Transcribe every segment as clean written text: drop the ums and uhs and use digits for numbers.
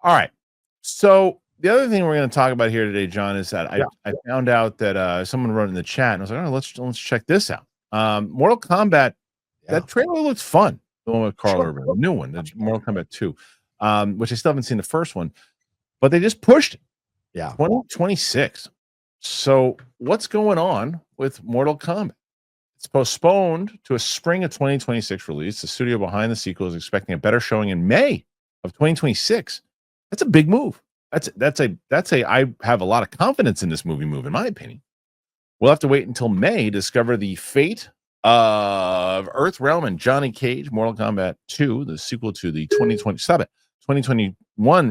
All right. So the other thing we're going to talk about here today, John, is that Yeah. I found out that someone wrote in the chat, and I was like, oh, let's check this out. Mortal Kombat. Yeah. That trailer looks fun. The one with Carl Sure. Urban, the new one, the Mortal Kombat 2, which I still haven't seen the first one, but they just pushed it. Yeah. 2026. So what's going on with Mortal Kombat? It's postponed to a spring of 2026 release. The studio behind the sequel is expecting a better showing in May of 2026. That's a big move. That's a I have a lot of confidence in this movie move, in my opinion. We'll have to wait until May to discover the fate of Earthrealm and Johnny Cage, Mortal Kombat 2, the sequel to the 2021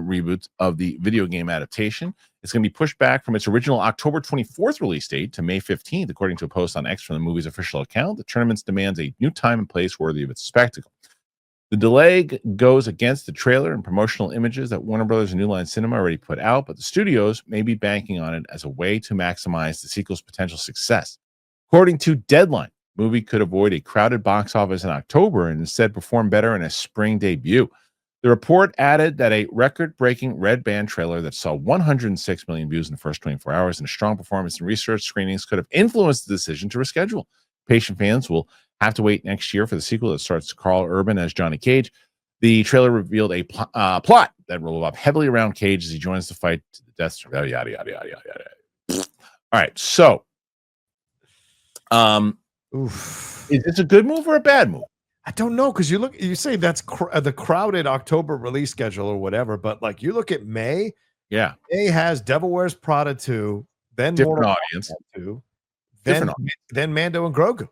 reboot of the video game adaptation. It's going to be pushed back from its original October 24th release date to May 15th, according to a post on X from the movie's official account. The tournament demands a new time and place worthy of its spectacle. The delay goes against the trailer and promotional images that Warner Brothers and New Line Cinema already put out, but the studios may be banking on it as a way to maximize the sequel's potential success. According to Deadline, the movie could avoid a crowded box office in October and instead perform better in a spring debut. The report added that a record-breaking Red Band trailer that saw 106 million views in the first 24 hours and a strong performance in research screenings could have influenced the decision to reschedule. Patient fans will have to wait next year for the sequel that starts Carl Urban as Johnny Cage. The trailer revealed a plot that will revolve heavily around Cage as he joins the fight to the death. Yada, yada, yada, yada, yada. All right, so is this a good move or a bad move? I don't know, because you say that's the crowded October release schedule or whatever, but like you look at May, yeah, May has Devil Wears Prada 2, then different Mortal audience, Kombat 2, different then Mando and Grogu.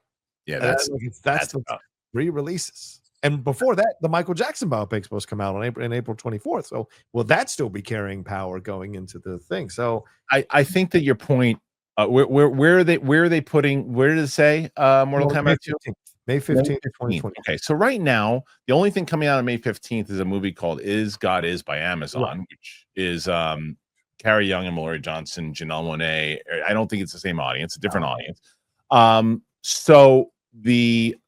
Yeah, that's the 3 releases. And before that, the Michael Jackson biopic supposed to come out on April 24th. So will that still be carrying power going into the thing? So I think that your point. Where are they putting? Where did it say Mortal Kombat 2? May 15th, 2020. Okay, so right now, the only thing coming out on May 15th is a movie called Is God Is by Amazon, which is Carrie Young and Mallory Johnson, Janelle Monáe. I don't think it's the same audience, a different audience. So before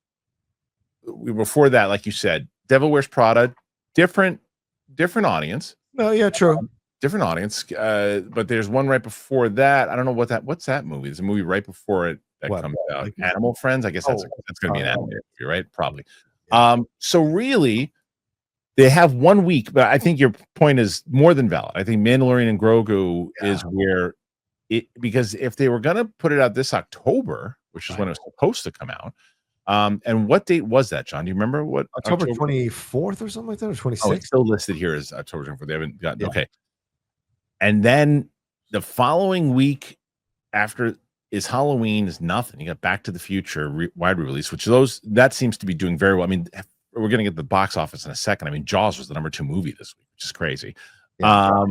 that, like you said, Devil Wears Prada, different audience. No, yeah, true. Different audience. But there's one right before that. I don't know what's that movie? There's a movie right before it that comes out. Like Animal Friends. I guess that's going to be an animated movie, right? Probably. Yeah. So really, they have 1 week, but I think your point is more than valid. I think Mandalorian and Grogu is where because if they were going to put it out this October, which is when it was supposed to come out, and what date was that, John? Do you remember what? October 24th or something like that, or 26th? Oh, it's still listed here as October 24th. They haven't gotten okay. And then the following week after is Halloween is nothing. You got Back to the Future wide release, which that seems to be doing very well. I mean, we're going to get the box office in a second. I mean, Jaws was the #2 movie this week, which is crazy. Yeah.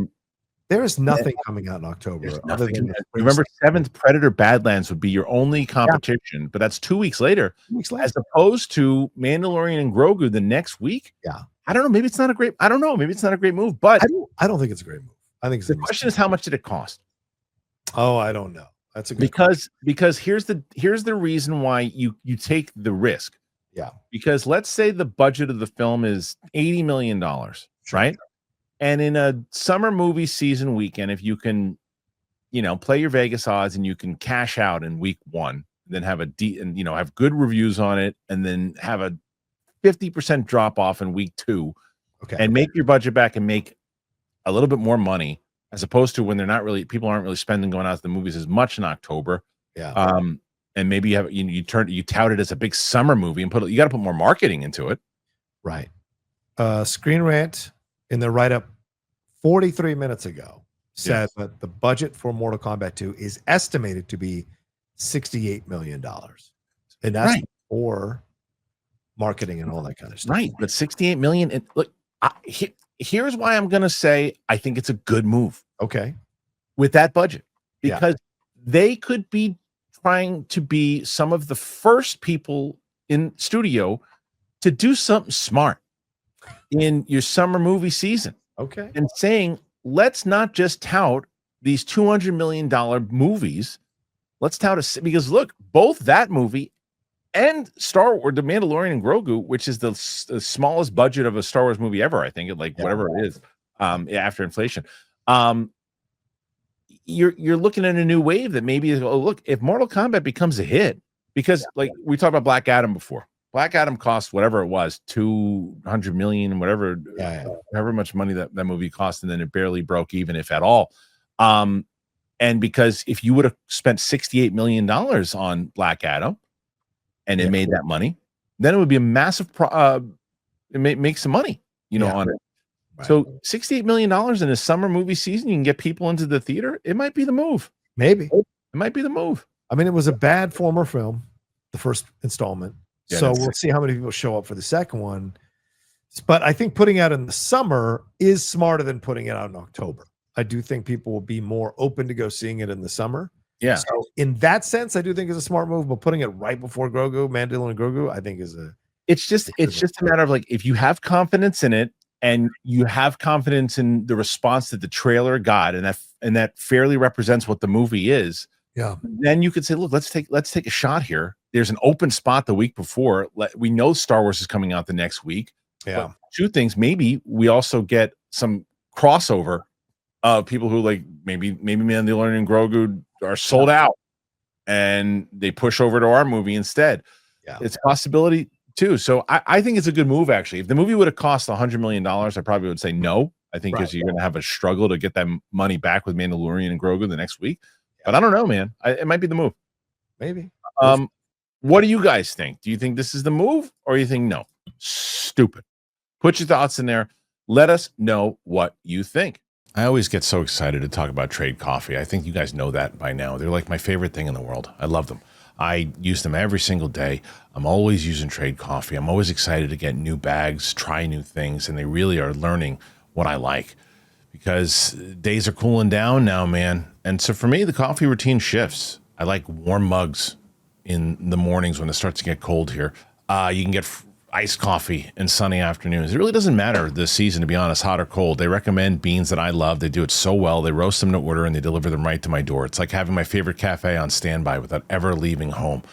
There is nothing coming out in October. Other than November 7th, Predator Badlands would be your only competition, but that's 2 weeks later, as opposed to Mandalorian and Grogu the next week. Yeah. I don't know. Maybe it's not a great. I don't know. Maybe it's not a great move, but I don't think it's a great move. I think the question is, how much did it cost? Oh, I don't know. That's a good because here's the reason why you take the risk. Yeah. Because let's say the budget of the film is $80 million, right? And in a summer movie season weekend, if you can, play your Vegas odds and you can cash out in week 1, then have have good reviews on it, and then have a 50% drop off in week 2, and make your budget back and make a little bit more money, as opposed to when people aren't really spending going out to the movies as much in October. Yeah. And maybe you have you tout it as a big summer movie and you got to put more marketing into it. Right. Screen Rant in the write-up 43 minutes ago said that the budget for Mortal Kombat 2 is estimated to be $68 million. And that's for marketing and all that kind of stuff. Right. But $68 million. And look, here's why I'm going to say I think it's a good move. Okay. With that budget, because they could be trying to be some of the first people in studio to do something smart in your summer movie season. Okay. And saying, let's not just tout these $200 million movies. Let's tout because look, both that movie and Star Wars, The Mandalorian and Grogu, which is the smallest budget of a Star Wars movie ever, I think, whatever it is. after inflation. You're looking at a new wave that maybe, oh, look, if Mortal Kombat becomes a hit, because like we talked about Black Adam before. Black Adam cost whatever it was, 200 million, whatever, however much money that movie cost, and then it barely broke even, if at all. And because if you would have spent $68 million on Black Adam and it made that money, then it would be a massive make some money, on it. Right. So $68 million in a summer movie season, you can get people into the theater. It might be the move. Maybe. It might be the move. I mean, it was a bad former film, the first installment. Yeah, so we'll see how many people show up for the second one. But I think putting out in the summer is smarter than putting it out in October. I do think people will be more open to go seeing it in the summer. Yeah. So in that sense, I do think it's a smart move. But putting it right before Grogu, Mandalorian and Grogu, I think is it's just a matter of like, if you have confidence in it and you have confidence in the response that the trailer got, and that fairly represents what the movie is. Yeah. Then you could say, look, let's take a shot here. There's an open spot the week before. We know Star Wars is coming out the next week. Yeah. But two things. Maybe we also get some crossover of people who like maybe Mandalorian and Grogu are sold out and they push over to our movie instead. Yeah. It's a possibility too. So I think it's a good move, actually. If the movie would have cost $100 million, I probably would say no. I think because you're going to have a struggle to get that money back with Mandalorian and Grogu the next week. But I don't know, man. It might be the move. Maybe. What do you guys think? Do you think this is the move, or you think no? Stupid. Put your thoughts in there. Let us know what you think. I always get so excited to talk about Trade Coffee. I think you guys know that by now. They're like my favorite thing in the world. I love them. I use them every single day. I'm always using Trade Coffee. I'm always excited to get new bags, try new things, and they really are learning what I like, because days are cooling down now, man. And so for me, the coffee routine shifts. I like warm mugs in the mornings when it starts to get cold here. You can get iced coffee in sunny afternoons. It really doesn't matter the season, to be honest, hot or cold. They recommend beans that I love. They do it so well. They roast them to order and they deliver them right to my door. It's like having my favorite cafe on standby without ever leaving home.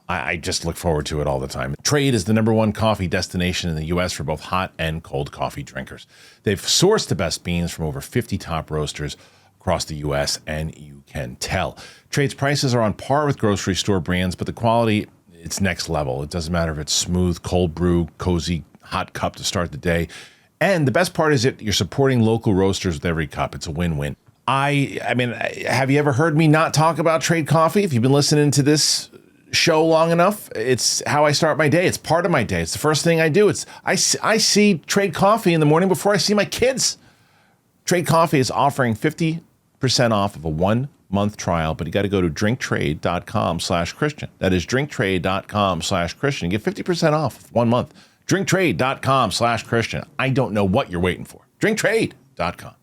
I just look forward to it all the time. Trade is the #1 coffee destination in the U.S. for both hot and cold coffee drinkers. They've sourced the best beans from over 50 top roasters across the U.S., and you can tell. Trade's prices are on par with grocery store brands, but the quality, it's next level. It doesn't matter if it's smooth, cold brew, cozy, hot cup to start the day. And the best part is that you're supporting local roasters with every cup. It's a win-win. I mean, have you ever heard me not talk about Trade Coffee? If you've been listening to this show long enough, it's how I start my day. It's part of my day. It's the first thing I do. I see Trade Coffee in the morning before I see my kids. Trade Coffee is offering 50% off of a 1-month trial, but you got to go to drinktrade.com/Christian. That is drinktrade.com/Christian. Get 50% off 1 month. Drinktrade.com/Christian. I don't know what you're waiting for. Drinktrade.com.